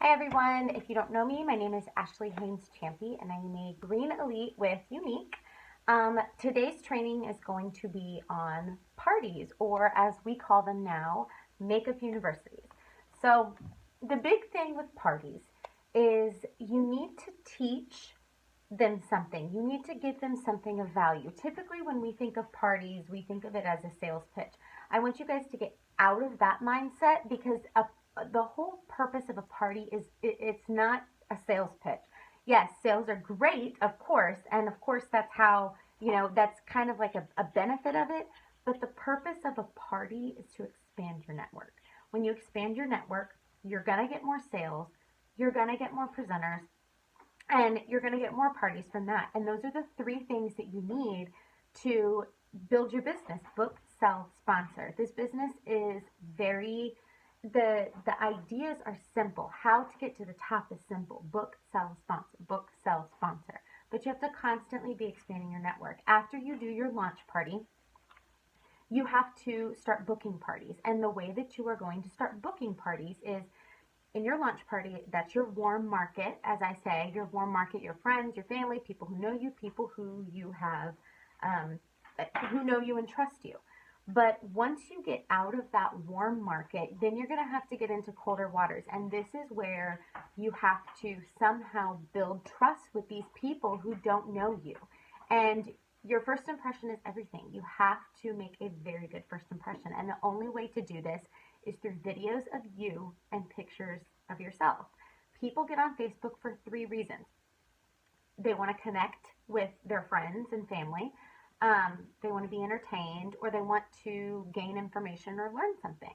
Hi everyone, if you don't know me, my name is Ashley Haynes Champy and I am a Green Elite with Younique. Today's training is going to be on parties, or as we call them now, makeup universities. So the big thing with parties is you need to teach them something. You need to give them something of value. Typically when we think of parties, we think of it as a sales pitch. I want you guys to get out of that mindset because the whole purpose of a party is it's not a sales pitch. Yes, sales are great, of course, and of course that's how, that's kind of like a benefit of it, but the purpose of a party is to expand your network. When you expand your network, you're going to get more sales, you're going to get more presenters, and you're going to get more parties from that. And those are the three things that you need to build your business: book, sell, sponsor. This business is very, the ideas are simple. How to get to the top is simple: book, sell, sponsor, book, sell, sponsor. But you have to constantly be expanding your network. After you do your launch party, you have to start booking parties. And the way that you are going to start booking parties is in your launch party. That's your warm market, as I say, your warm market, your friends, your family, people who know you, people who you have, who know you and trust you. But once you get out of that warm market, then you're going to have to get into colder waters. And this is where you have to somehow build trust with these people who don't know you. And your first impression is everything. You have to make a very good first impression. And the only way to do this is through videos of you and pictures of yourself. People get on Facebook for three reasons. They want to connect with their friends and family. They want to be entertained, or they want to gain information or learn something.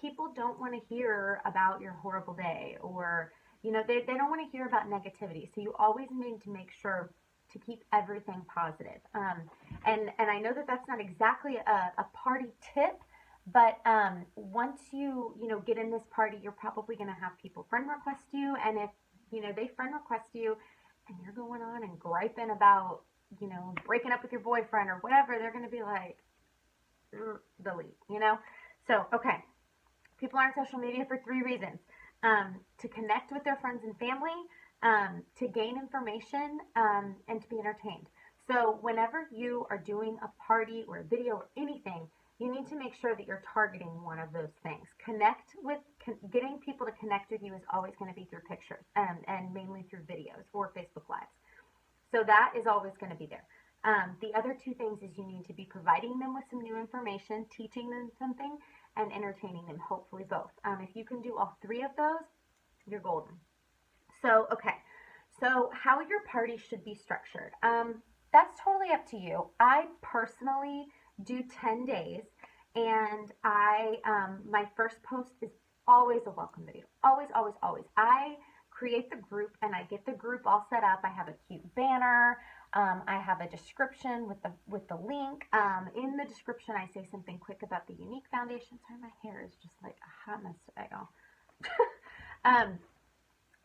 People don't want to hear about your horrible day, or, they don't want to hear about negativity. So you always need to make sure to keep everything positive. And I know that that's not exactly a party tip, but once you get in this party, you're probably going to have people friend request you, and if they friend request you, and you're going on and griping about breaking up with your boyfriend or whatever, they're going to be like, delete. So okay, people are on social media for three reasons: to connect with their friends and family, to gain information, and to be entertained. So whenever you are doing a party or a video or anything, you need to make sure that you're targeting one of those things. Getting people to connect with you is always going to be through pictures, and mainly through videos or Facebook Lives. So that is always going to be there. The other two things is you need to be providing them with some new information, teaching them something, and entertaining them, hopefully both. If you can do all three of those, you're golden. So, okay. So how your party should be structured. That's totally up to you. I personally do 10 days, and my first post is always a welcome video. Always, always, always. I create the group and I get the group all set up. I have a cute banner. I have a description with the link. In the description, I say something quick about the Younique Foundation. Sorry, my hair is just like a hot mess today, y'all.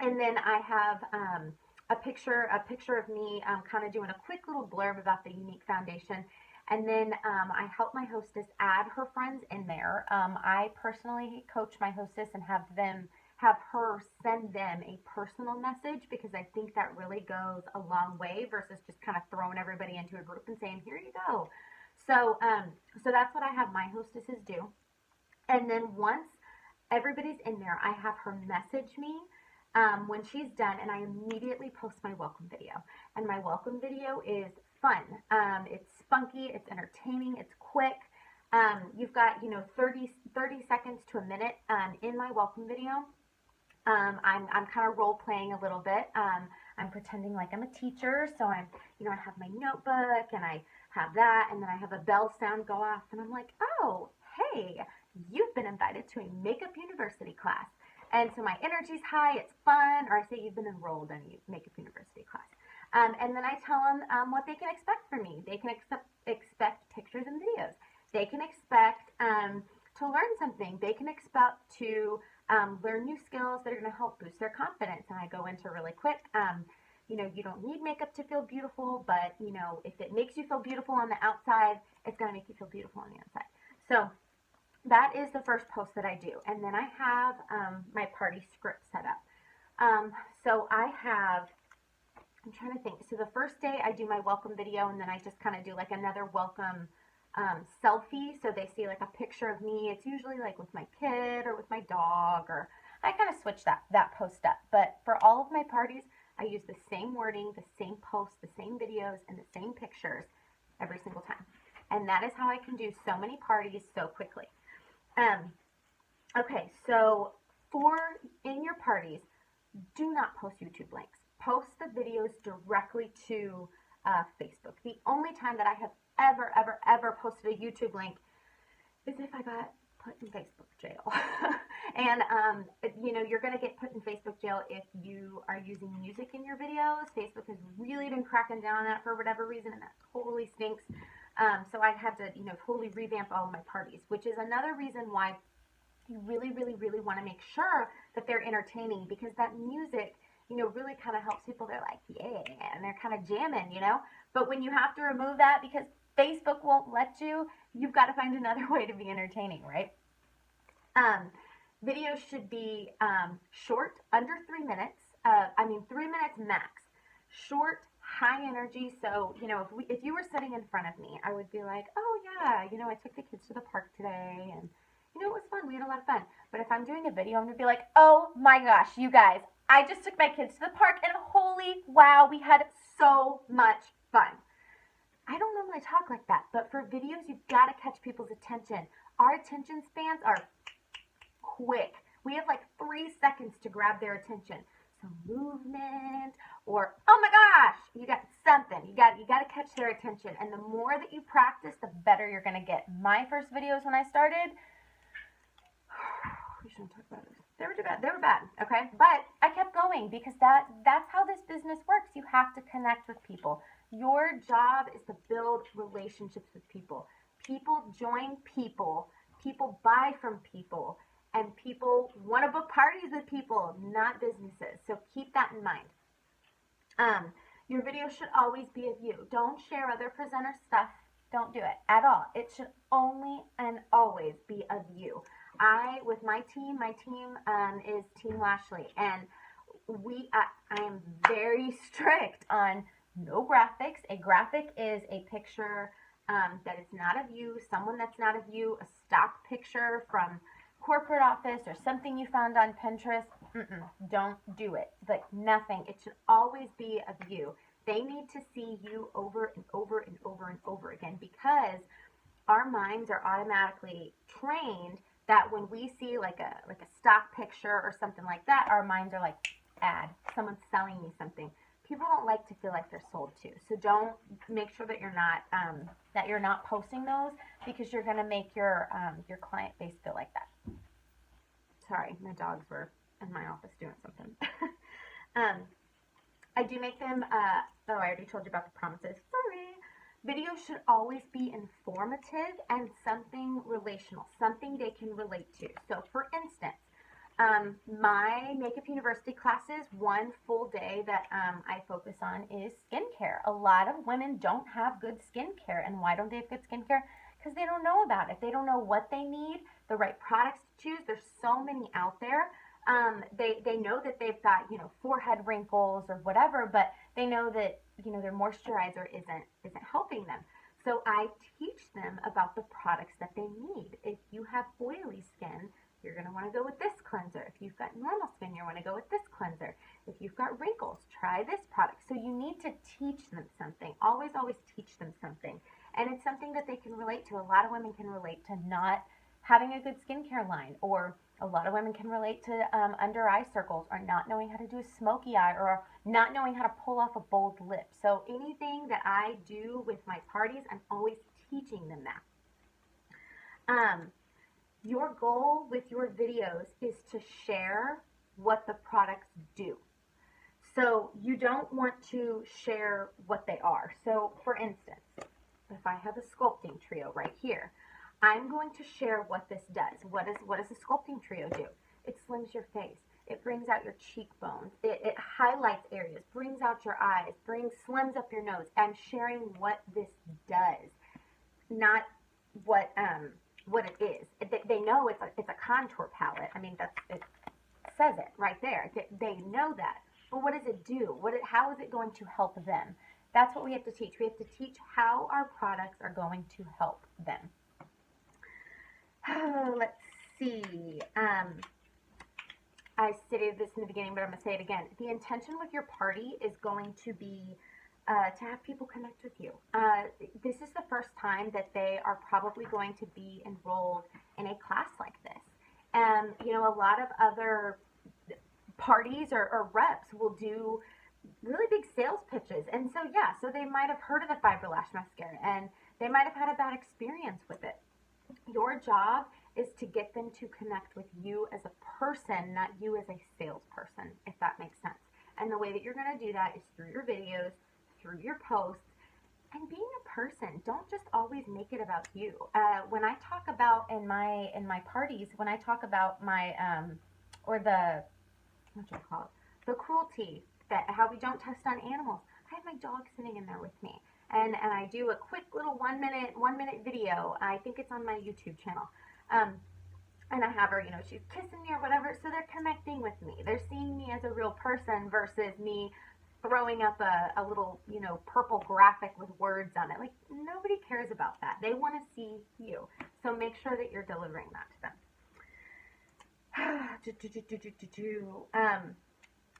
And then I have a picture of me kind of doing a quick little blurb about the Younique Foundation. And then I help my hostess add her friends in there. I personally coach my hostess and have her send them a personal message, because I think that really goes a long way versus just kind of throwing everybody into a group and saying, here you go. So that's what I have my hostesses do. And then once everybody's in there, I have her message me when she's done, and I immediately post my welcome video. And my welcome video is fun. It's spunky, it's entertaining, it's quick. You've got 30 seconds to a minute in my welcome video. I'm kind of role playing a little bit. I'm pretending like I'm a teacher, so I have my notebook and I have that, and then I have a bell sound go off, and I'm like, oh, hey, you've been invited to a makeup university class. And so my energy's high, it's fun, or I say you've been enrolled in a makeup university class. And then I tell them what they can expect from me. They can expect pictures and videos. They can expect to learn something. They can expect to learn new skills that are going to help boost their confidence. And I go into really quick, you don't need makeup to feel beautiful, but, if it makes you feel beautiful on the outside, it's going to make you feel beautiful on the inside. So that is the first post that I do. And then I have my party script set up. So I have, I'm trying to think. So the first day I do my welcome video, and then I just kind of do like another welcome selfie. So they see like a picture of me. It's usually like with my kid or with my dog, or I kind of switch that post up. But for all of my parties, I use the same wording, the same posts, the same videos, and the same pictures every single time. And that is how I can do so many parties so quickly. Okay, so in your parties, do not post YouTube links. Post the videos directly to Facebook. The only time that I have ever posted a YouTube link is if I got put in Facebook jail. And, you know, you're going to get put in Facebook jail if you are using music in your videos. Facebook has really been cracking down on that for whatever reason, and that totally stinks. So I had to, you know, totally revamp all of my parties, which is another reason why you really want to make sure that they're entertaining, because that music, you know, really kind of helps people. They're like, yeah, and they're kind of jamming, you know. But when you have to remove that because Facebook won't let you, you've got to find another way to be entertaining, right? Videos should be short, under 3 minutes. 3 minutes max. Short, high energy. So, you know, if you were sitting in front of me, I would be like, oh yeah, you know, I took the kids to the park today, and you know, it was fun. We had a lot of fun. But if I'm doing a video, I'm going to be like, oh my gosh, you guys, I just took my kids to the park, and holy wow, we had so much fun. I don't normally talk like that, but for videos, you've got to catch people's attention. Our attention spans are quick. We have like 3 seconds to grab their attention. So movement, or oh my gosh, you got something. You got to catch their attention. And the more that you practice, the better you're going to get. My first videos when I started, we shouldn't talk about this. They were too bad. They were bad, okay? But I kept going because that's how this business works. You have to connect with people. Your job is to build relationships with people. People join people. People buy from people. And people want to book parties with people, not businesses. So keep that in mind. Your video should always be of you. Don't share other presenter stuff. Don't do it at all. It should only and always be of you. With my team is Team Lashley, and I am very strict on no graphics. A graphic is a picture that is not of you, someone that's not of you, a stock picture from corporate office or something you found on Pinterest. Don't do it. Like nothing. It should always be of you. They need to see you over and over and over and over again, because our minds are automatically trained that when we see like a stock picture or something like that, our minds are like, ad, someone's selling me something. People don't like to feel like they're sold to. So don't, make sure that you're not posting those, because you're going to make your client base feel like that. Sorry, my dogs were in my office doing something. I do make them, I already told you about the promises. Sorry. Videos should always be informative and something relational, something they can relate to. So for instance, my Makeup University classes, one full day that I focus on is skincare. A lot of women don't have good skincare. And why don't they have good skincare? Because they don't know about it. They don't know what they need, the right products to choose. There's so many out there. They know that they've got, you know, forehead wrinkles or whatever, but they know that, you know, their moisturizer isn't helping them. So I teach them about the products that they need. If you have oily skin, you're going to want to go with this cleanser. If you've got normal skin, you want to go with this cleanser. If you've got wrinkles, try this product. So you need to teach them something. Always teach them something. And it's something that they can relate to. A lot of women can relate to not having a good skincare line, or a lot of women can relate to under eye circles, or not knowing how to do a smoky eye, or not knowing how to pull off a bold lip. So anything that I do with my parties, I'm always teaching them that. Your goal with your videos is to share what the products do. So you don't want to share what they are. So for instance, if I have a sculpting trio right here, I'm going to share what this does. What does a sculpting trio do? It slims your face. It brings out your cheekbones. It highlights areas, brings out your eyes, slims up your nose. I'm sharing what this does, not what it is. They know it's a contour palette. I mean, it's says it right there. They know that. But what does it do? How is it going to help them? That's what we have to teach. We have to teach how our products are going to help them. Let's see. I stated this in the beginning, but I'm going to say it again. The intention with your party is going to be to have people connect with you. This is the first time that they are probably going to be enrolled in a class like this. And, you know, a lot of other parties or reps will do really big sales pitches. And so, yeah, so they might have heard of the Fiberlash mascara and they might have had a bad experience with it. Your job is to get them to connect with you as a person, not you as a salesperson, if that makes sense. And the way that you're going to do that is through your videos, through your posts, and being a person. Don't just always make it about you. When I talk about in my parties, when I talk about my or the what do you call it, the cruelty, that how we don't test on animals, I have my dog sitting in there with me. And I do a quick little one minute video. I think it's on my YouTube channel. And I have her, you know, she's kissing me or whatever. So they're connecting with me. They're seeing me as a real person versus me throwing up a little, you know, purple graphic with words on it. Like, nobody cares about that. They want to see you. So make sure that you're delivering that to them.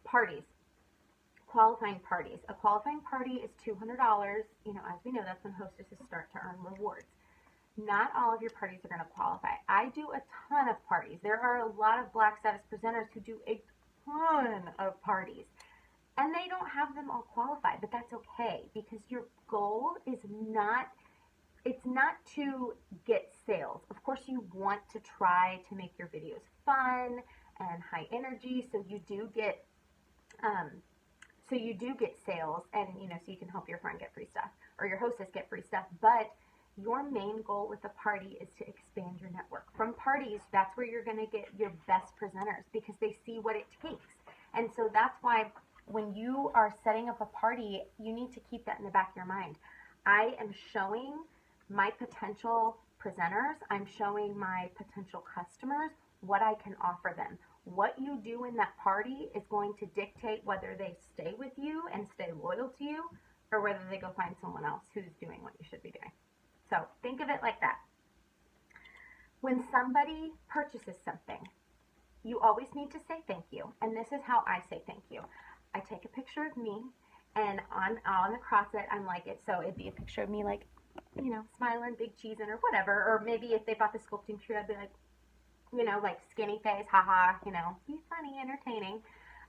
Parties. Qualifying parties. A qualifying party is $200. You know, as we know, that's when hostesses start to earn rewards. Not all of your parties are going to qualify. I do a ton of parties. There are a lot of Black Status presenters who do a ton of parties. And they don't have them all qualified, but that's okay because your goal is not, it's not to get sales. Of course, you want to try to make your videos fun and high energy, so you do get sales, and you know, so you can help your friend get free stuff or your hostess get free stuff. But your main goal with the party is to expand your network. From parties, that's where you're going to get your best presenters because they see what it takes. And so that's why when you are setting up a party, you need to keep that in the back of your mind. I am showing my potential presenters, I'm showing my potential customers what I can offer them. What you do in that party is going to dictate whether they stay with you and stay loyal to you or whether they go find someone else who's doing what you should be doing. So think of it like that. When somebody purchases something, you always need to say thank you. And this is how I say thank you. I take a picture of me, and on across it, I'm like it. So it'd be a picture of me, like, you know, smiling, big cheesing, or whatever. Or maybe if they bought the sculpting tree, I'd be like, you know, like skinny face, haha, you know, be funny, entertaining.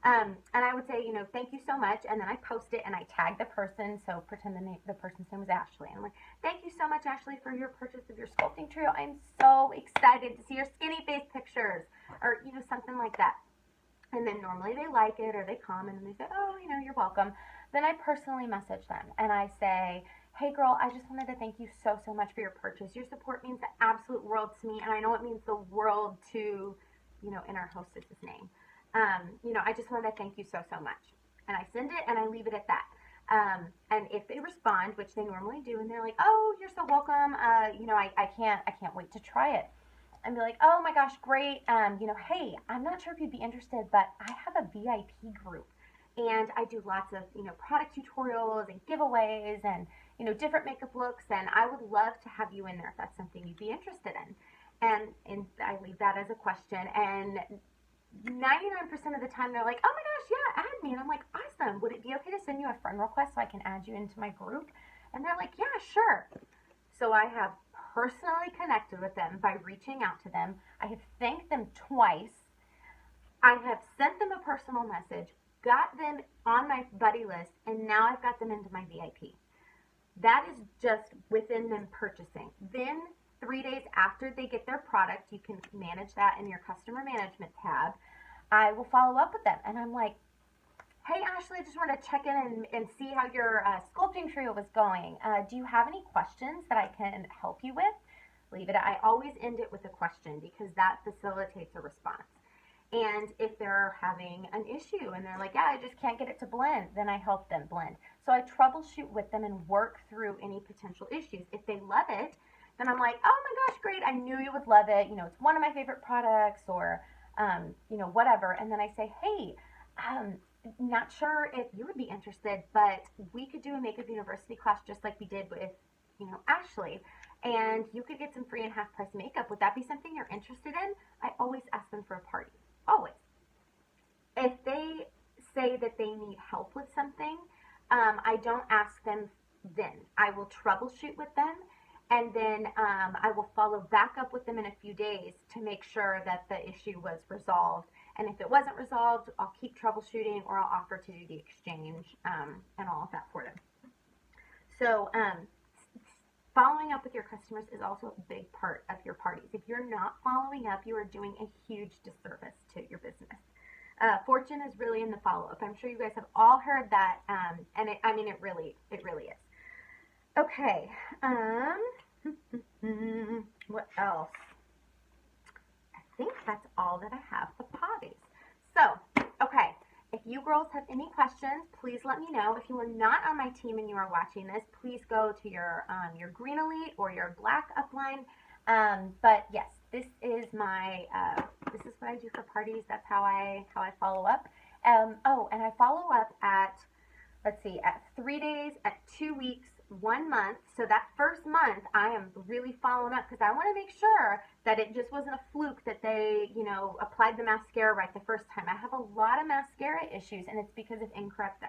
And I would say, you know, thank you so much. And then I post it and I tag the person. So pretend the person's name was Ashley. And I'm like, thank you so much, Ashley, for your purchase of your sculpting trio. I'm so excited to see your skinny face pictures, or, you know, something like that. And then normally they like it or they comment and they say, oh, you know, you're welcome. Then I personally message them and I say, hey girl, I just wanted to thank you so much for your purchase. Your support means the absolute world to me, and I know it means the world to, you know, in our hostess's name. You know, I just wanted to thank you so much. And I send it and I leave it at that. And if they respond, which they normally do, and they're like, oh, you're so welcome. You know, I can't wait to try it. And be like, oh my gosh, great. You know, hey, I'm not sure if you'd be interested, but I have a VIP group. And I do lots of, you know, product tutorials and giveaways and, you know, different makeup looks. And I would love to have you in there if that's something you'd be interested in. And I leave that as a question. And 99% of the time they're like, oh my gosh, yeah, add me. And I'm like, awesome. Would it be okay to send you a friend request so I can add you into my group? And they're like, yeah, sure. So I have personally connected with them by reaching out to them. I have thanked them twice. I have sent them a personal message, got them on my buddy list, and now I've got them into my VIP. That is just within them purchasing. Then 3 days after they get their product, you can manage that in your customer management tab. I will follow up with them, and I'm like, hey, Ashley, I just wanted to check in and see how your sculpting trio was going. Do you have any questions that I can help you with? Leave it. I always end it with a question because that facilitates a response. And if they're having an issue and they're like, yeah, I just can't get it to blend, then I help them blend. So I troubleshoot with them and work through any potential issues. If they love it, then I'm like, oh my gosh, great, I knew you would love it. You know, it's one of my favorite products, or you know, whatever. And then I say, hey, not sure if you would be interested, but we could do a Makeup University class just like we did with, you know, Ashley. And you could get some free and half price makeup. Would that be something you're interested in? I always ask them for a party. Always. If they say that they need help with something, I don't ask them then. I will troubleshoot with them, and then I will follow back up with them in a few days to make sure that the issue was resolved. And if it wasn't resolved, I'll keep troubleshooting, or I'll offer to do the exchange and all of that for them. So following up with your customers is also a big part of your parties. If you're not following up, you are doing a huge disservice to your business. Fortune is really in the follow-up. I'm sure you guys have all heard that, and I mean, it really is. Okay, what else? I think that's all that I have for parties. So, okay, if you girls have any questions, please let me know. If you are not on my team and you are watching this, please go to your green elite or your black upline. But yes, this is my this is what I do for parties. That's how I follow up. Oh, and I follow up at, let's see, at 3 days, at 2 weeks, 1 month. So that first month, I am really following up because I want to make sure that it just wasn't a fluke that they, you know, applied the mascara right the first time. I have a lot of mascara issues, and it's because of incorrect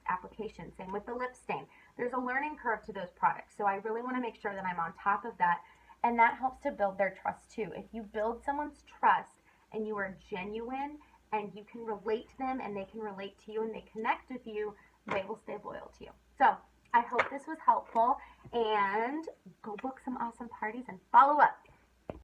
application. Same with the lip stain. There's a learning curve to those products. So I really want to make sure that I'm on top of that. And that helps to build their trust too. If you build someone's trust and you are genuine and you can relate to them and they can relate to you and they connect with you, they will stay loyal to you. So I hope this was helpful, and go book some awesome parties and follow up.